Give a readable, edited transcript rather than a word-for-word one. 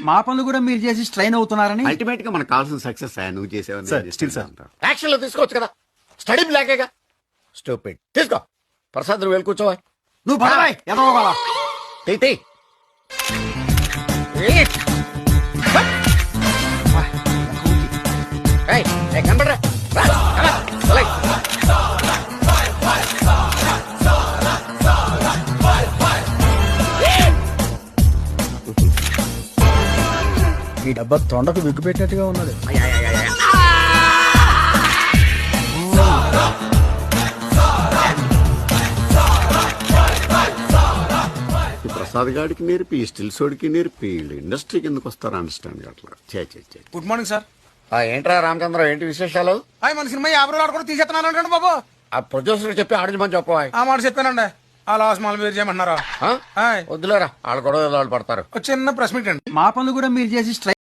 మా పనులు కూడా మీరు చేసి స్ట్రైన్ అవుతున్నారని. అల్టిమేట్ గా మనకు కావాల్సిన సక్సెస్ నువ్వు సార్, still sir. యాక్షన్ లో తీసుకోవచ్చు కదా, స్టడీ లేకేగా. స్టూపిడ్. తీసుకో ప్రసాద్, నువ్వు వెళ్ళి కూర్చోవా. నువ్వు పదవాయ్, ఎదవగల. తీ కనబడరా. ఈ డబ్బా తొండకు విగ్గు పెట్టినట్టుగా ఉన్నది. ప్రసాద్ గాడికి నేర్పి ఈ స్టిల్స్ వాడికి నేర్పి ఇండస్ట్రీ కిందకు వస్తారు అండర్స్టాండ్ అట్లా. Good morning sir. ఏంట్రా రామచంద్ర, ఏంటి విశేషాలు? మన సినిమా 50 రోజులు కూడా తీసేస్తున్నాను అంటాడు బాబు. ఆ ప్రొడ్యూసర్ చెప్పి ఆడించమని చెప్పవా. ఆ మాట చెప్పానండి. ఆ లాస్ మాల్ మీరు చేయమంటున్నారా? వద్దులేరా, వాళ్ళు కూడా వాళ్ళు పడతారు. చిన్న ప్రెస్ మీట్ అండి. మా పనులు కూడా మీరు చేసి స్ట్రైన్